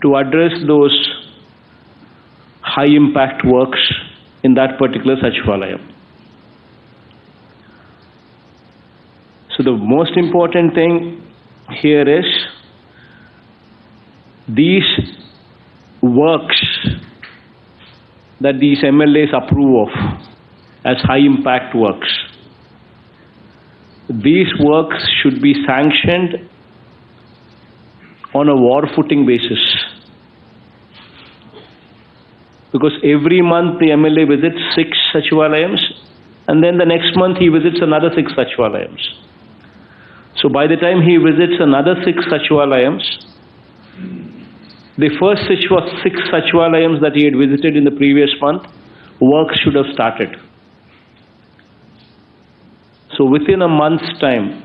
to address those high impact works in that particular Sachivalayam. So the most important thing here is these works that these MLAs approve of as high impact works. These works should be sanctioned on a war footing basis. Because every month the MLA visits 6 Sachivalayams, and then the next month he visits another 6 Sachivalayams. So by the time he visits another 6 Sachivalayams, the first 6 Sachivalayams that he had visited in the previous month, work should have started. So within a month's time,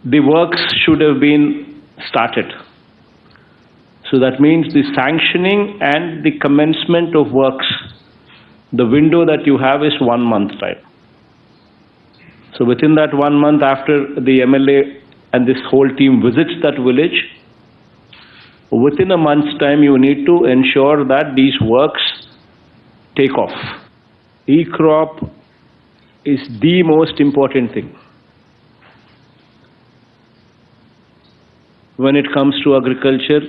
the works should have been started. So that means the sanctioning and the commencement of works, the window that you have is 1 month time. So within that 1 month, after the MLA and this whole team visits that village, within a month's time you need to ensure that these works take off. E-crop is the most important thing when it comes to agriculture,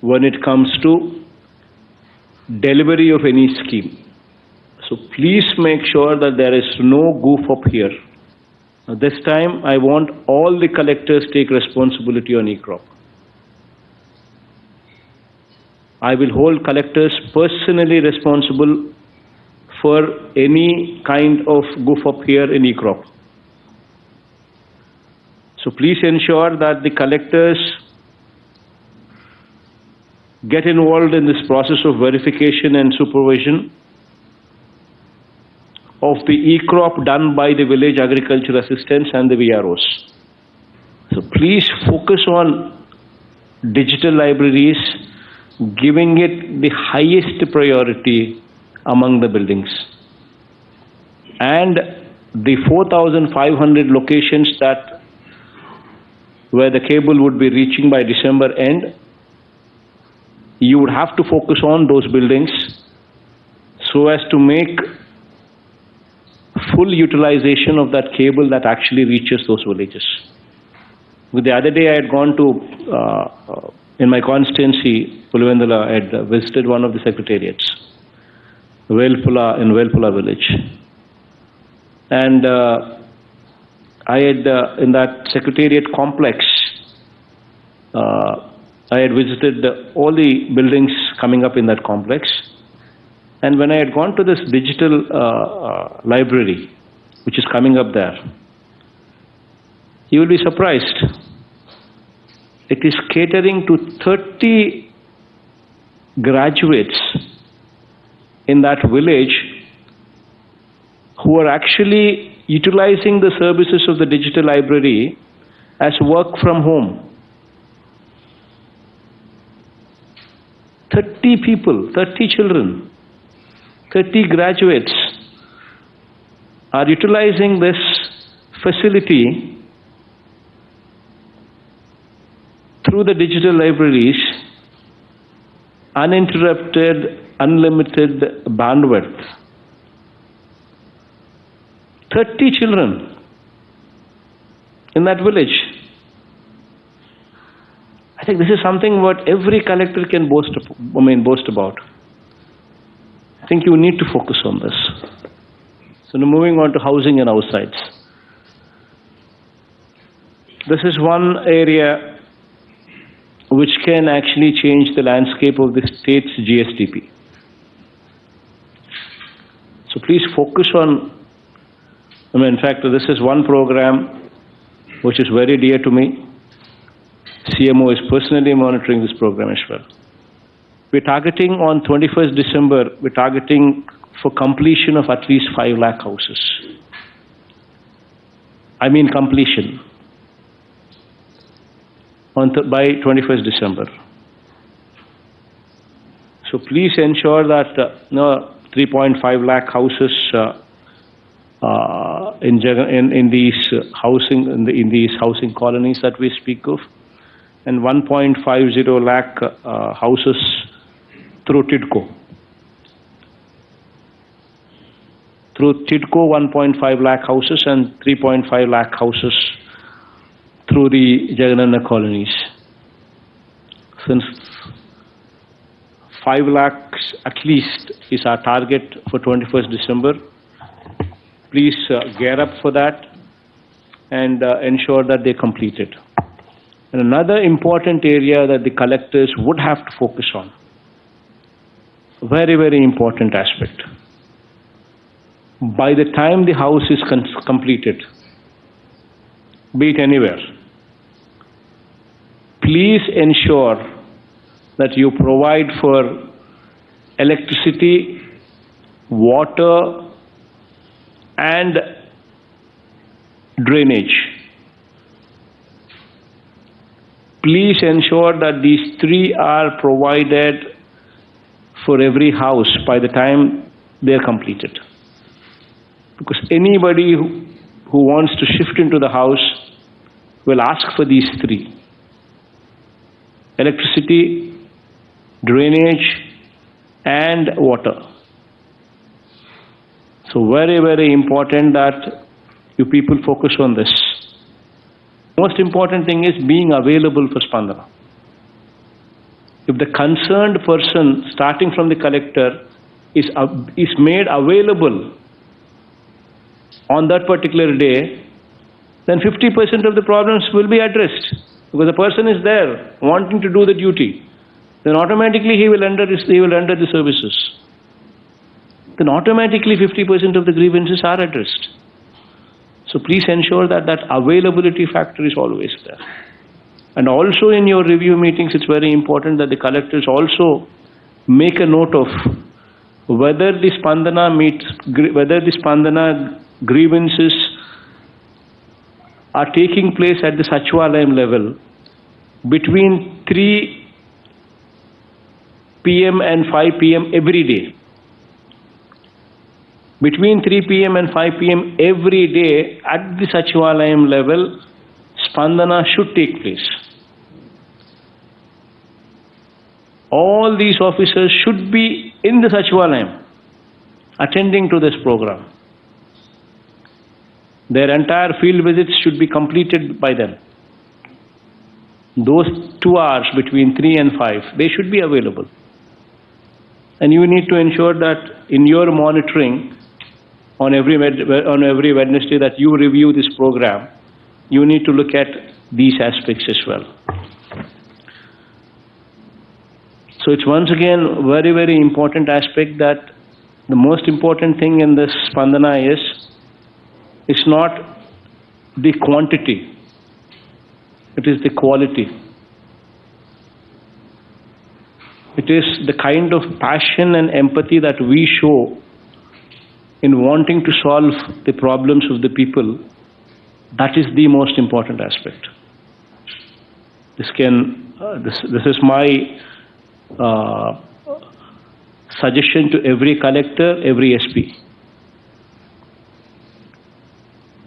when it comes to delivery of any scheme. So please make sure that there is no goof up here. Now this time I want all the collectors take responsibility on e-crop. I will hold collectors personally responsible for any kind of goof up here in e-crop. So please ensure that the collectors get involved in this process of verification and supervision of the e-crop done by the village agriculture assistants and the VROs. So please focus on digital libraries, giving it the highest priority among the buildings. And the 4,500 locations that where the cable would be reaching by December end, you would have to focus on those buildings so as to make full utilization of that cable that actually reaches those villages. The other day I had gone to, in my constituency, Pulivendala, I had visited one of the secretariats, Velpula, in Velpula village. And I had, in that secretariat complex, I had visited all the buildings coming up in that complex. And when I had gone to this digital library, which is coming up there, you will be surprised. It is catering to 30 graduates in that village who are actually utilizing the services of the digital library as work from home. 30 people, 30 children, 30 graduates are utilizing this facility through the digital libraries, uninterrupted, unlimited bandwidth. 30 children in that village. I think this is something what every collector can boast about. I think you need to focus on this. So now moving on to housing and house sites. This is one area which can actually change the landscape of the state's GSDP. So please focus on, in fact, this is one program which is very dear to me. CMO is personally monitoring this program as well. We're targeting on 21st December, we're targeting for completion of at least 5 lakh houses. I mean completion by 21st December. So please ensure that 3.5 lakh houses in these housing colonies that we speak of, and 1.50 lakh houses through TIDCO. Through TIDCO, 1.5 lakh houses and 3.5 lakh houses through the Jagan colonies. Since 5 lakhs at least is our target for 21st December, please gear up for that and ensure that they complete it. And another important area that the collectors would have to focus on, very, very important aspect. By the time the house is completed, be it anywhere, please ensure that you provide for electricity, water, and drainage. Please ensure that these three are provided for every house by the time they are completed. Because anybody who wants to shift into the house will ask for these three: electricity, drainage, and water. So very, very important that you people focus on this. Most important thing is being available for Spandana. If the concerned person, starting from the collector, is made available on that particular day, then 50% of the problems will be addressed. Because the person is there wanting to do the duty, then automatically he will render the services. Then automatically 50% of the grievances are addressed. So please ensure that that availability factor is always there. And also in your review meetings, it's very important that the collectors also make a note of whether the Spandana grievances are taking place at the Sachivalayam level between 3 p.m. and 5 p.m. every day. Between 3 p.m. and 5 p.m. every day at the Sachivalayam level, Spandana should take place. All these officers should be in the Sachivalayam attending to this program. Their entire field visits should be completed by them. Those 2 hours between 3 and 5, they should be available. And you need to ensure that in your monitoring on every Wednesday that you review this program, you need to look at these aspects as well. So it's once again very, very important aspect that the most important thing in this Spandana is, it's not the quantity, it is the quality. It is the kind of passion and empathy that we show in wanting to solve the problems of the people. That is the most important aspect. This is my suggestion to every collector, every SP.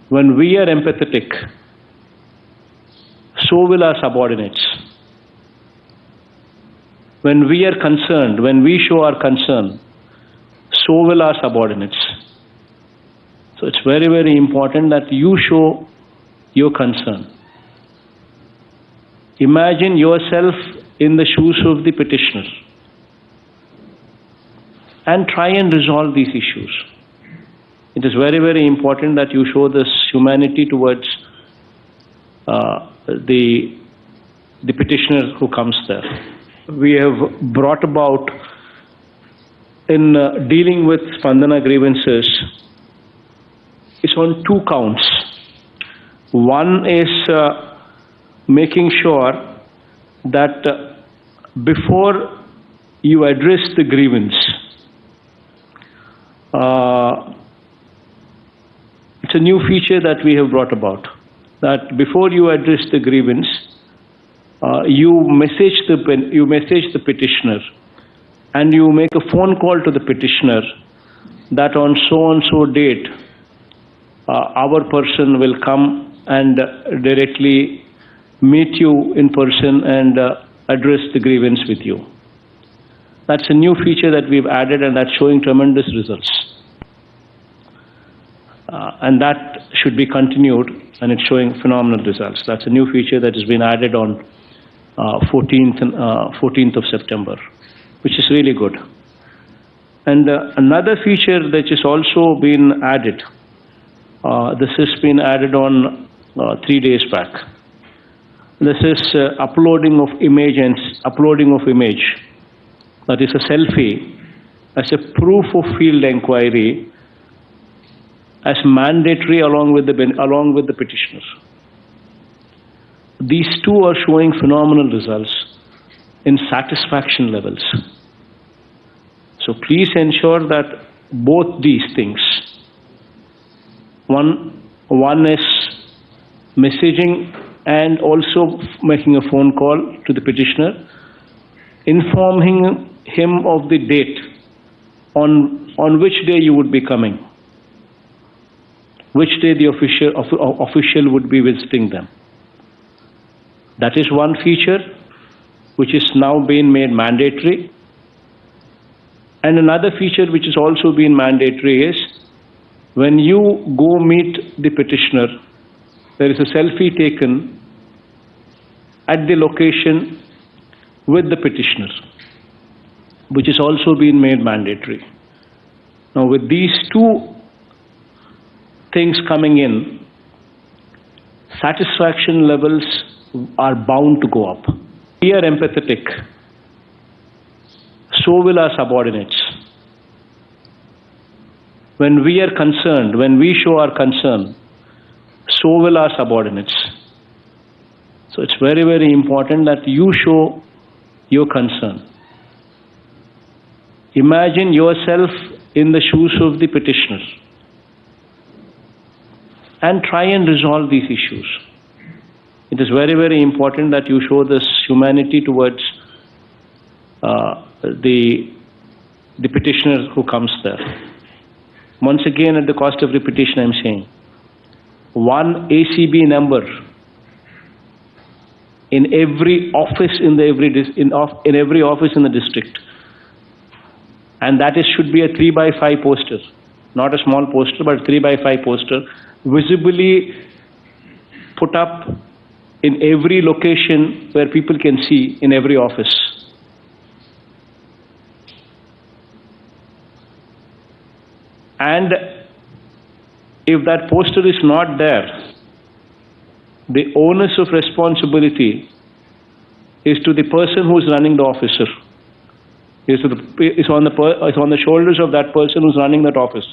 When we are empathetic, so will our subordinates. When we are concerned, when we show our concern, so will our subordinates. So it's very, very important that you show your concern. Imagine yourself in the shoes of the petitioner and try and resolve these issues. It is very, very important that you show this humanity towards the petitioner who comes there. We have brought about, in dealing with Spandana grievances, is on 2 counts. One is making sure that before you address the grievance, it's a new feature that we have brought about, that before you address the grievance, you message the petitioner and you make a phone call to the petitioner that on so and so date our person will come and directly meet you in person and address the grievance with you. That's a new feature that we've added, and that's showing tremendous results. And that should be continued, and it's showing phenomenal results. That's a new feature that has been added on 14th of September, which is really good. And another feature that has also been added, this has been added on 3 days back. This is uploading of image and uploading of image. That is a selfie as a proof of field inquiry as mandatory along with the petitioner. These two are showing phenomenal results in satisfaction levels. So please ensure that both these things, one is messaging and also making a phone call to the petitioner, informing him of the date on which day you would be coming, which day the official would be visiting them. That is one feature which is now being made mandatory. And another feature which is also being mandatory is when you go meet the petitioner, there is a selfie taken at the location with the petitioner, which is also being made mandatory. Now with these two things coming in, satisfaction levels are bound to go up. We are empathetic, so will our subordinates. When we are concerned, when we show our concern, so will our subordinates. So it's very, very important that you show your concern. Imagine yourself in the shoes of the petitioner and try and resolve these issues. It is very, very important that you show this humanity towards the petitioner who comes there. Once again, at the cost of repetition, I'm saying, one ACB number in every office in every office in the district, and that should be a 3x5 poster, not a small poster, but 3x5 poster, visibly put up in every location where people can see in every office. And if that poster is not there, the onus of responsibility is to the person who is running the officer. Is on the shoulders of that person who's running that office.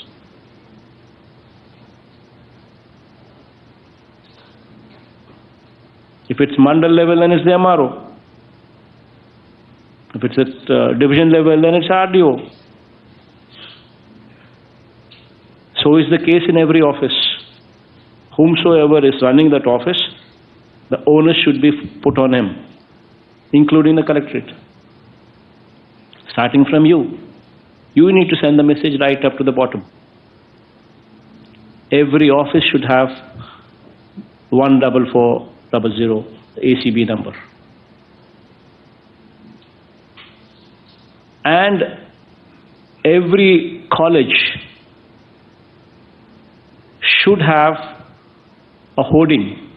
If it's mandal level, then it's the MRO. If it's at division level, then it's RDO. So is the case in every office. Whomsoever is running that office, the onus should be put on him, including the collectorate. Starting from you. You need to send the message right up to the bottom. Every office should have 14400 ACB number. And every college should have a hoarding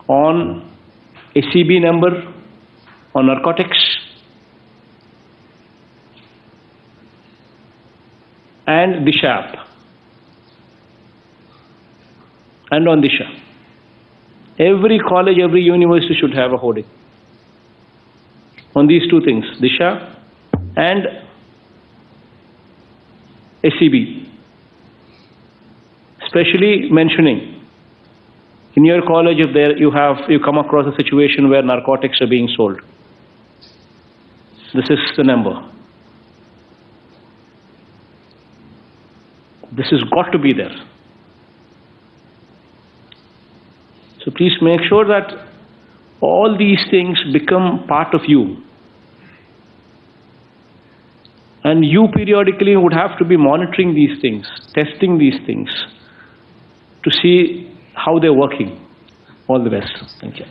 on ACB number, on narcotics, and Disha app, and on Disha. Every college, every university should have a hoarding on these two things, Disha and ACB. Especially mentioning in your college if you come across a situation where narcotics are being sold. This is the number. This has got to be there. So please make sure that all these things become part of you. And you periodically would have to be monitoring these things, testing these things, to see how they're working. All the best. Thank you.